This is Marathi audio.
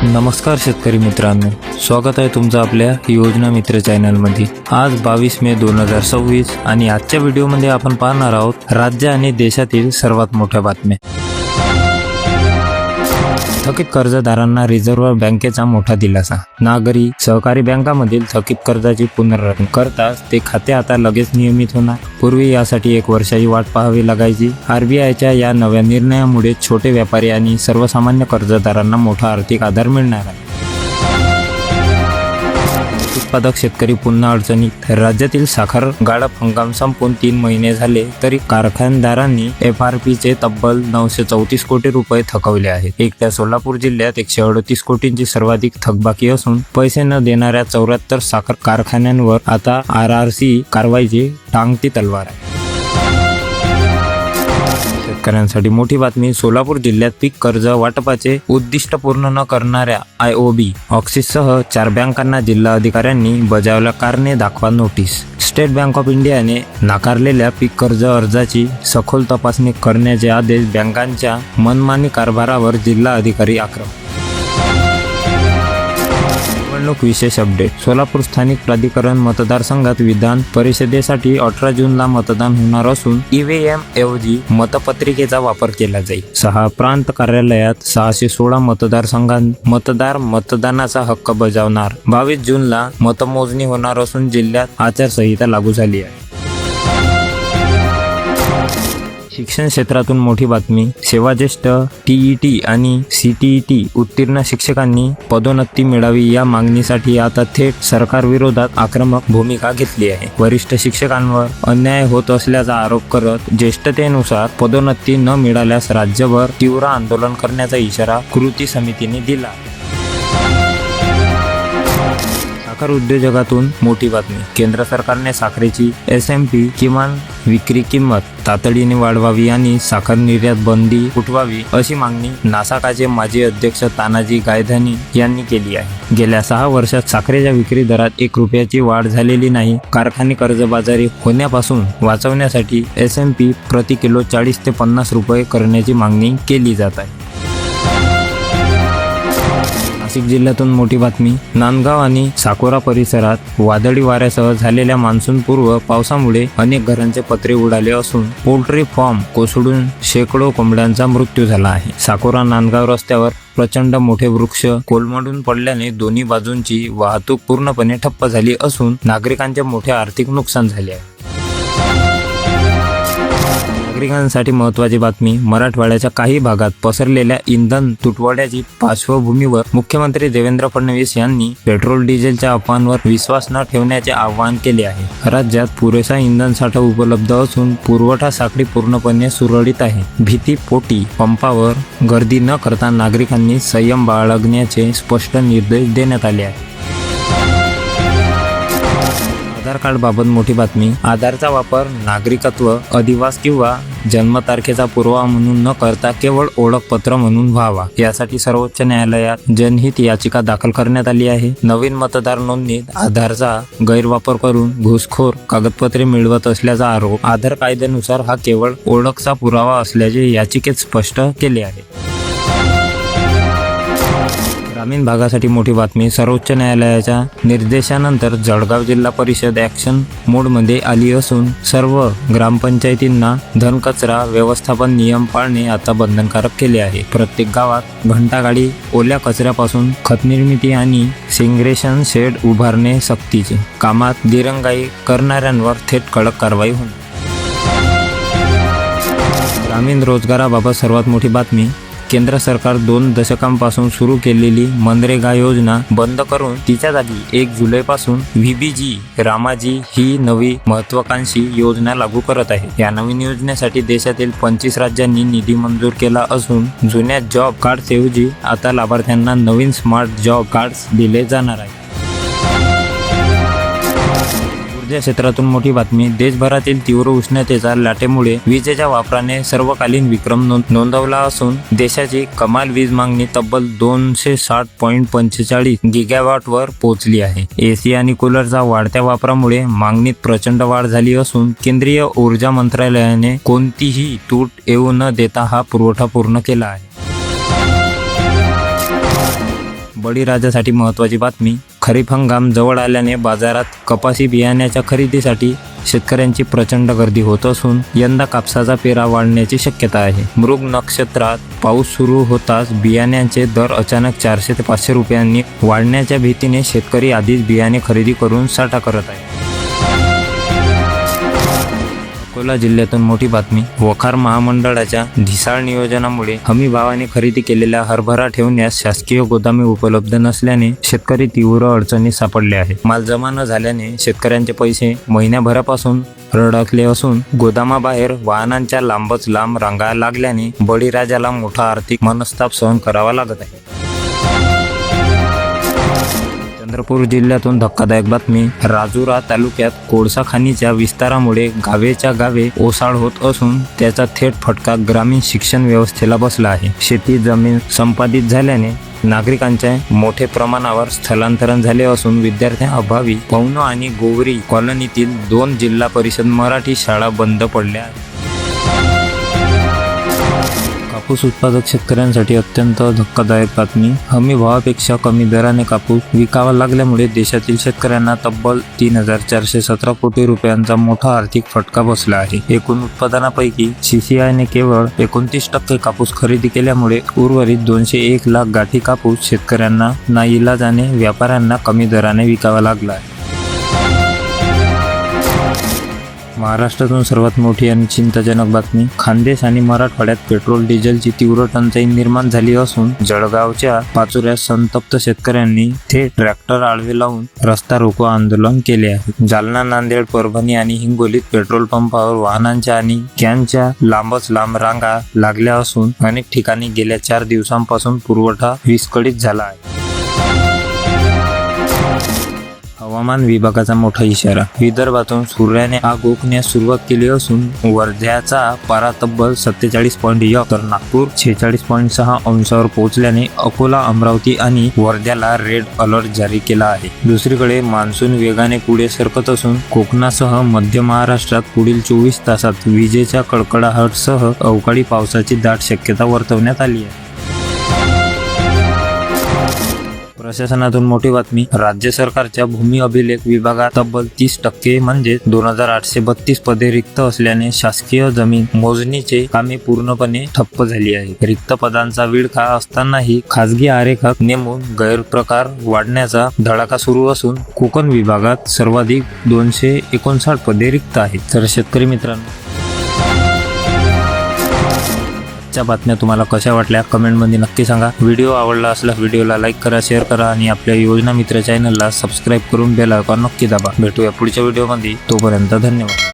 नमस्कार शेतकरी मित्रांनो, स्वागत आहे तुमचं आपल्या योजना मित्र चॅनलमध्ये। आज 22 मे 2026 आणि आजच्या व्हिडिओमध्ये आपण पाहणार आहोत राज्य आणि देशातील सर्वात मोठ्या बातम्या। थकीत कर्जदारांना रिझर्व्ह बँकेचा मोठा दिलासा। नागरी सहकारी बँकांमधील थकीत कर्जाची पुनर्रचना करताच ते खाते आता लगेच नियमित होणार। पूर्वी यासाठी 1 वर्षाची वाट पाहावी लागायची। आरबीआयच्या या नव्या निर्णयामुळे छोटे व्यापारी आणि सर्वसामान्य कर्जदारांना मोठा आर्थिक आधार मिळणार आहे। उत्पादक शेतकरी पुन्हा अडचणीत। राज्यातील साखर गाळप हंगाम संपून 3 महिने झाले तरी कारखानदारांनी एफआरपीचे तब्बल 934 कोटी रुपये थकवले आहेत। एकट्या सोलापूर जिल्ह्यात 138 कोटींची सर्वाधिक थकबाकी असून पैसे न देणाऱ्या 74 साखर कारखान्यांवर आता आरआरसी कारवाईची टांगती तलवार आहे। शेतकऱ्यांसाठी मोठी बातमी। सोलापूर जिल्ह्यात पीक कर्ज वाटपाचे उद्दिष्ट पूर्ण न करणाऱ्या आयओबी ऑक्सिससह 4 बँकांना जिल्हा अधिकाऱ्यांनी बजावला कारणे दाखवा नोटीस। स्टेट बँक ऑफ इंडियाने नाकारलेल्या पीक कर्ज अर्जाची सखोल तपासणी करण्याचे आदेश। बँकांच्या मनमानी कारभारावर जिल्हा अधिकारी आक्रमक। निवडणूक विशेष अपडेट। सोलापूर स्थानिक प्राधिकरण मतदारसंघात विधान परिषदेसाठी 18 जूनला मतदान होणार असून ईव्हीएम ऐवजी मतपत्रिकेचा वापर केला जाईल। 6 प्रांत कार्यालयात 616 मतदारसंघात मतदार मतदानाचा हक्क बजावणार। 22 जूनला मतमोजणी होणार असून जिल्ह्यात आचारसंहिता लागू झाली आहे। शिक्षण क्षेत्रातून मोठी बातमी। सेवाज्येष्ठ टीईटी आणि सीटीईटी उत्तीर्ण शिक्षकांनी पदोन्नती मिळावी या मागणीसाठी आता थेट सरकारविरोधात आक्रमक भूमिका घेतली आहे। वरिष्ठ शिक्षकांवर अन्याय होत असल्याचा आरोप करत ज्येष्ठतेनुसार पदोन्नती न मिळाल्यास राज्यभर तीव्र आंदोलन करण्याचा इशारा कृती समितीने दिला। साखर उद्योजकातून मोठी बातमी। केंद्र सरकारने साखरेची एसएमपी किमान विक्री किंमत तातडीने वाढवावी आणि साखर निर्यात बंदी उठवावी अशी मागणी नासाकाचे माजी अध्यक्ष तानाजी गायधनी यांनी केली आहे। गेल्या 6 वर्षात साखरेच्या विक्री दरात 1 रुपयाची वाढ झालेली नाही। कारखाने कर्जबाजारी होण्यापासून वाचवण्यासाठी एसएमपी प्रति किलो 40 ते 50 रुपये करण्याची मागणी केली जात आहे। नाशिक जिल्ह्यातून मोठी बातमी। नांदगाव आणि साकोरा परिसरात वादळी वाऱ्यासह झालेल्या मान्सूनपूर्व पावसामुळे अनेक घरांचे पत्रे उडाले असून पोल्ट्री फार्म कोसळून शेकडो कोंबड्यांचा मृत्यू झाला आहे। साकोरा नांदगाव रस्त्यावर प्रचंड मोठे वृक्ष कोलमडून पडल्याने दोन्ही बाजूंची वाहतूक पूर्णपणे ठप्प झाली असून नागरिकांचे मोठे आर्थिक नुकसान झाले आहे। नागरिकांसाठी महत्त्वाची बातमी। मराठवाड्याच्या काही भागात पसरलेल्या इंधन तुटवड्याची पार्श्वभूमीवर मुख्यमंत्री देवेंद्र फडणवीस यांनी पेट्रोल डिझेलच्या अफवांवर विश्वास न ठेवण्याचे आवाहन केले आहे। राज्यात पुरेसा इंधन साठा उपलब्ध असून पुरवठा साखळी पूर्णपणे सुरळीत आहे। भीतीपोटी पंपावर गर्दी न करता नागरिकांनी संयम बाळगण्याचे स्पष्ट निर्देश देण्यात आले आहेत। आधार कार्ड बाबत मोठी बातमी। आधारचा वापर नागरिकत्व अधिवास किंवा जन्मतारखेचा पुरावा म्हणून न करता केवळ ओळखपत्र म्हणून व्हावा यासाठी सर्वोच्च न्यायालयात जनहित याचिका दाखल करण्यात आली आहे। नवीन मतदार नोंदणीत आधारचा गैरवापर करून घुसखोर कागदपत्रे मिळवत असल्याचा आरोप आधार कायद्यानुसार हा केवळ ओळखचा पुरावा असल्याचे याचिकेत स्पष्ट केले आहे। ग्रामीण भागासाठी मोठी बातमी। सर्वोच्च न्यायालयाच्या निर्देशानंतर जळगाव जिल्हा परिषद ॲक्शन मोडमध्ये आली असून सर्व ग्रामपंचायतींना घनकचरा व्यवस्थापन नियम पाळणे आता बंधनकारक केले आहे। प्रत्येक गावात घंटागाडी ओल्या कचऱ्यापासून खत निर्मिती आणि सेग्रेगेशन शेड उभारणे सक्तीचे। कामात दिरंगाई करणाऱ्यांवर थेट कडक कारवाई होईल। ग्रामीण रोजगाराबाबत सर्वात मोठी बातमी। केंद्र सरकार 2 दशकांपासून सुरू केलेली मनरेगा योजना बंद करून तिच्या जागी 1 जुलैपासून व्हीबीजी रामाजी ही नवी महत्त्वाकांक्षी योजना लागू करत आहे। या नवीन योजनेसाठी देशातील 25 राज्यांनी निधी मंजूर केला असून जुन्या जॉब कार्ड्सऐवजी आता लाभार्थ्यांना नवीन स्मार्ट जॉब कार्ड्स दिले जाणार आहे। ऊर्जा क्षेत्रातून मोठी बातमी। देशभरातील तीव्र उष्णतेच्या लाटेमुळे विजेच्या वापराने सर्वकालीन विक्रम नोंदवला असून देशाची कमाल वीज मागणी तब्बल 260.45 गिगावॅटवर पोहोचली आहे। एसी आणि कूलरच्या वाढत्या वापरामुळे मागणीत प्रचंड वाढ झाली असून केंद्रीय ऊर्जा मंत्रालयाने कोणतीही तूट येऊ न देता हा पुरवठा पूर्ण केला आहे। बळीराजासाठी महत्त्वाची बातमी. खरीप हंगाम जवळ आल्याने बाजारात कपासी बियाण्याच्या खरेदीसाठी शेतकऱ्यांची प्रचंड गर्दी होत असून यंदा कापसाचा पेरा वाढण्याची शक्यता आहे. मृग नक्षत्रात पाऊस सुरू होताच बियाण्यांचे दर अचानक 400 ते 500 रुपयांनी वाढण्याच्या भीतीने शेतकरी आधीच बियाणे खरेदी करून साठा करत आहे. अकोला जिल्ह्यातून मोठी बातमी. वखार महामंडळाच्या ढिसाळ नियोजनामुळे हमी भावाने खरेदी केलेल्या हरभरा ठेवण्यास शासकीय गोदामे उपलब्ध नसल्याने शेतकरी तीव्र अडचणीत सापडले आहे. माल जमा न झाल्याने शेतकऱ्यांचे पैसे महिन्याभरापासून रडकले असून गोदामाबाहेर वाहनांच्या लांबच लांब रांगा लागल्याने बळीराजाला मोठा आर्थिक मनस्ताप सहन करावा लागत आहे. चंद्रपूर जिल्ह्यातून धक्कादायक बातमी. राजुरा तालुक्यात कोळसा खाणीच्या विस्तारामुळे गावेच्या गावे ओसाड होत असून त्याचा थेट फटका ग्रामीण शिक्षण व्यवस्थेला बसला आहे. शेती जमीन संपादित झाल्याने नागरिकांचे मोठे प्रमाणावर स्थलांतरण झाले असून विद्यार्थ्यांअभावी पवनो आणि गोवरी कॉलनीतील 2 जिल्हा परिषद मराठी शाळा बंद पडल्या आहेत. कापूस उत्पादक शेतकऱ्यांसाठी अत्यंत धक्कादायक बातमी. हमी भावापेक्षा कमी दराने कापूस विकावा लागल्यामुळे देशातील शेतकऱ्यांना तब्बल 3,417 कोटी रुपयांचा मोठा आर्थिक फटका बसला आहे. एकूण उत्पादनापैकी CCIने केवळ 29% कापूस खरेदी केल्यामुळे उर्वरित 201 लाख गाठी कापूस शेतकऱ्यांना नाईलाजाने व्यापाऱ्यांना कमी दराने विकावा लागला आहे. महाराष्ट्रातून सर्वात मोठी आणि चिंताजनक बातमी. खानदेश आणि मराठवाड्यात पेट्रोल डिझेलची तीव्र टंचाई निर्माण झाली असून जळगावच्या पाचोऱ्यात संतप्त शेतकऱ्यांनी थेट ट्रॅक्टर आडवे लावून रस्ता रोको आंदोलन केले आहे. जालना, नांदेड, परभणी आणि हिंगोलीत पेट्रोल पंपावर वाहनांच्या आणि कॅनच्या लांबच लांब रांगा लागल्या असून अनेक ठिकाणी गेल्या 4 दिवसांपासून पुरवठा विस्कळीत झाला आहे. हवामान विभागाचा मोठा इशारा. विदर्भातून सूर्याने आग ओकण्यास सुरुवात केली असून वर्ध्याचा पारा तब्बल 47.1 तर नागपूर 46.6 अंशावर पोहोचल्याने अकोला, अमरावती आणि वर्ध्याला रेड अलर्ट जारी केला आहे. दुसरीकडे मान्सून वेगाने पुढे सरकत असून कोकणासह मध्य महाराष्ट्रात पुढील 24 तासात विजेच्या कडकडाटासह अवकाळी पावसाची दाट शक्यता वर्तवण्यात आली आहे. प्रशासनातून मोठी बातमी. राज्य सरकारच्या भूमी अभिलेख विभागात तब्बल 30% म्हणजे 2,832 पदे रिक्त असल्याने शासकीय जमीन मोजणीचे कामे पूर्णपणे ठप्प झाली आहे. रिक्त पदांचा विळखा असतानाही खासगी आरेखक नेमून गैरप्रकार वाढण्याचा धडाका सुरू असून कोकण विभागात सर्वाधिक 259 पदे रिक्त आहेत. तर शेतकरी मित्रांनो, च्या बातम्या तुम्हाला कशा वाटल्या कमेंटमध्ये नक्की सांगा. व्हिडिओ आवडला असल्यास व्हिडिओला लाईक करा, शेअर करा आणि आपल्या योजना मित्र चॅनलला सबस्क्राईब करून बेल आयकॉन नक्की दाबा. भेटूया पुढच्या व्हिडिओमध्ये. तोपर्यंत धन्यवाद.